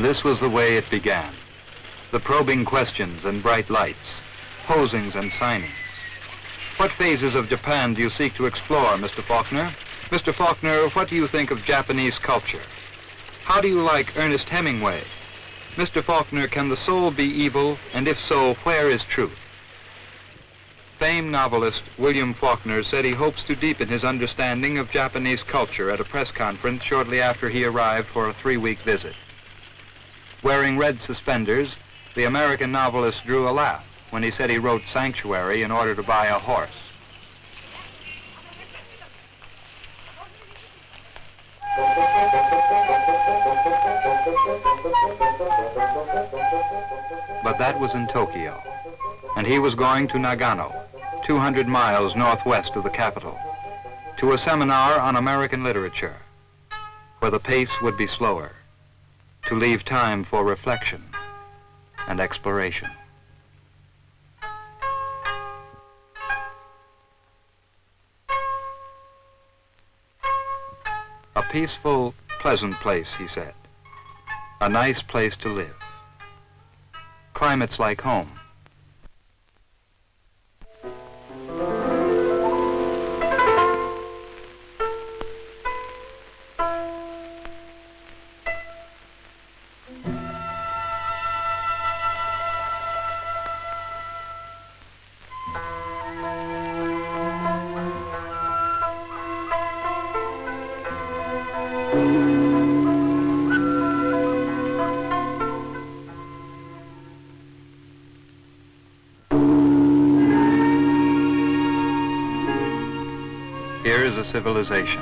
This was the way it began. The probing questions and bright lights, posings and signings. What phases of Japan do you seek to explore, Mr. Faulkner? Mr. Faulkner, what do you think of Japanese culture? How do you like Ernest Hemingway? Mr. Faulkner, can the soul be evil, and if so, where is truth? Famed novelist William Faulkner said he hopes to deepen his understanding of Japanese culture at a press conference shortly after he arrived for a 3-week visit. Wearing red suspenders, the American novelist drew a laugh when he said he wrote Sanctuary in order to buy a horse. But that was in Tokyo, and he was going to Nagano, 200 miles northwest of the capital, to a seminar on American literature, where the pace would be slower, to leave time for reflection and exploration. A peaceful, pleasant place, he said. A nice place to live. Climate's like home. Here is a civilization,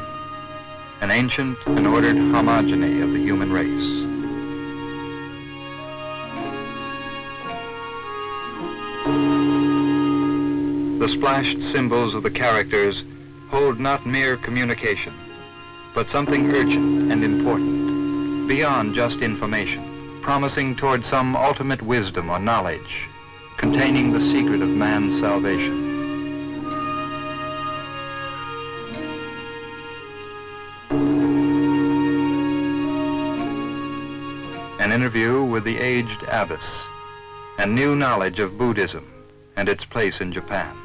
an ancient and ordered homogeny of the human race. The splashed symbols of the characters hold not mere communication, but something urgent and important, beyond just information, promising toward some ultimate wisdom or knowledge, containing the secret of man's salvation. An interview with the aged abbess, and new knowledge of Buddhism and its place in Japan.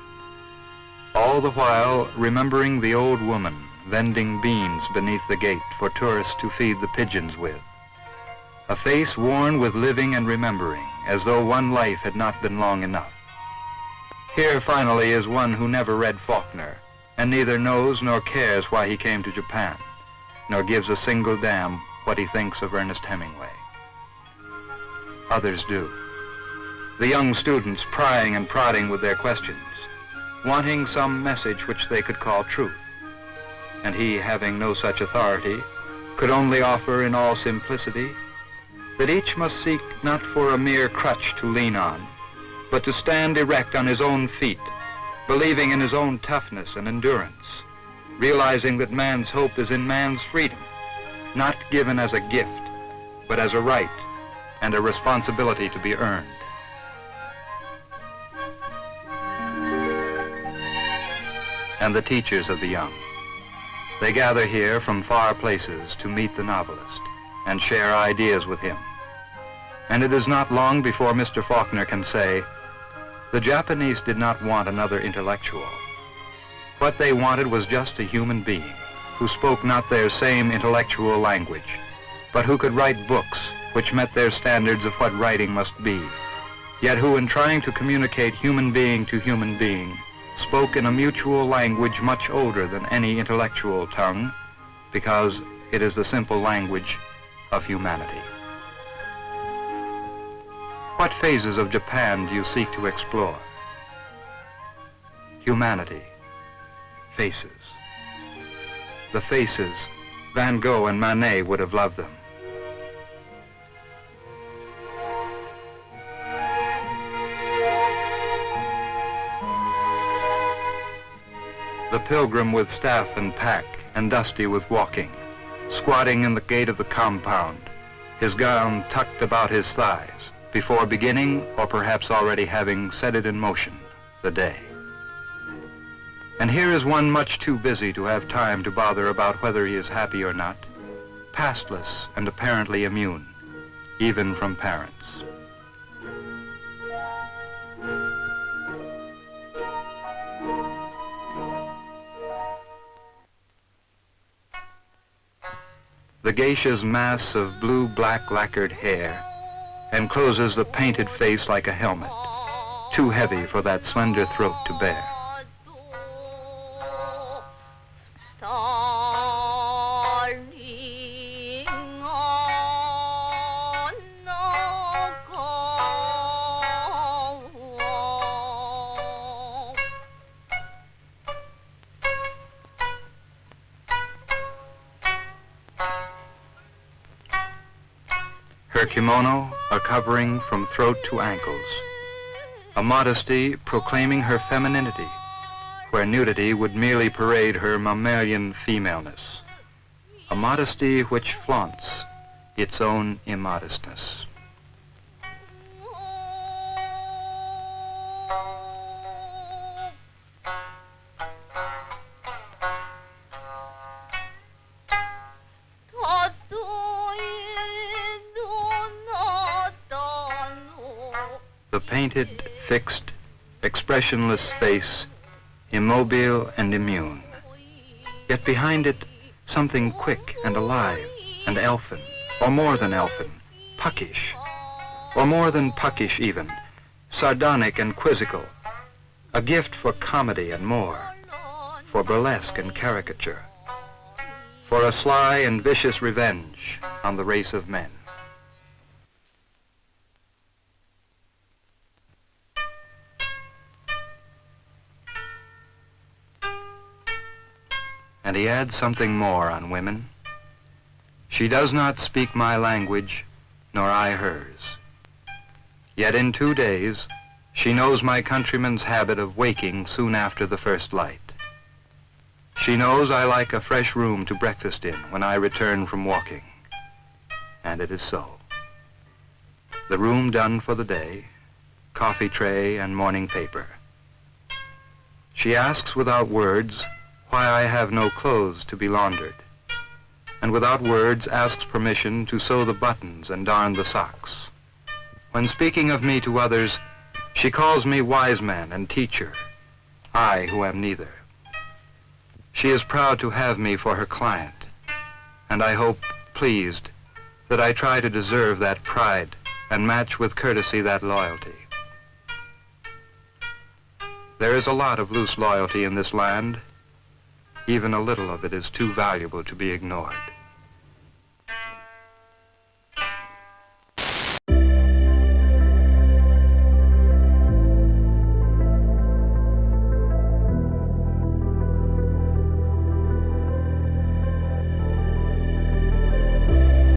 All the while remembering the old woman vending beans beneath the gate for tourists to feed the pigeons with. A face worn with living and remembering, as though one life had not been long enough. Here finally is one who never read Faulkner, and neither knows nor cares why he came to Japan, nor gives a single damn what he thinks of Ernest Hemingway. Others do. The young students prying and prodding with their questions, wanting some message which they could call truth. And he, having no such authority, could only offer in all simplicity that each must seek not for a mere crutch to lean on, but to stand erect on his own feet, believing in his own toughness and endurance, realizing that man's hope is in man's freedom, not given as a gift, but as a right and a responsibility to be earned. And the teachers of the young. They gather here from far places to meet the novelist and share ideas with him. And it is not long before Mr. Faulkner can say, the Japanese did not want another intellectual. What they wanted was just a human being who spoke not their same intellectual language, but who could write books which met their standards of what writing must be, yet who, in trying to communicate human being to human being, spoke in a mutual language much older than any intellectual tongue, because it is the simple language of humanity. What phases of Japan do you seek to explore? Humanity. Faces. The faces, Van Gogh and Manet would have loved them. The pilgrim with staff and pack and dusty with walking, squatting in the gate of the compound, his gown tucked about his thighs, before beginning, or perhaps already having set it in motion, the day. And here is one much too busy to have time to bother about whether he is happy or not, pastless and apparently immune, even from parents. The geisha's mass of blue-black lacquered hair encloses the painted face like a helmet, too heavy for that slender throat to bear. Her kimono, a covering from throat to ankles, a modesty proclaiming her femininity, where nudity would merely parade her mammalian femaleness, a modesty which flaunts its own immodestness. The painted, fixed, expressionless face, immobile and immune. Yet behind it, something quick and alive and elfin, or more than elfin, puckish, or more than puckish even, sardonic and quizzical, a gift for comedy and more, for burlesque and caricature, for a sly and vicious revenge on the race of men. And he adds something more on women. She does not speak my language, nor I hers. Yet in 2 days, she knows my countrymen's habit of waking soon after the first light. She knows I like a fresh room to breakfast in when I return from walking. And it is so. The room done for the day, coffee tray and morning paper. She asks without words why I have no clothes to be laundered, and without words asks permission to sew the buttons and darn the socks. When speaking of me to others, she calls me wise man and teacher, I who am neither. She is proud to have me for her client, and I hope, pleased, that I try to deserve that pride and match with courtesy that loyalty. There is a lot of loose loyalty in this land. Even a little of it is too valuable to be ignored.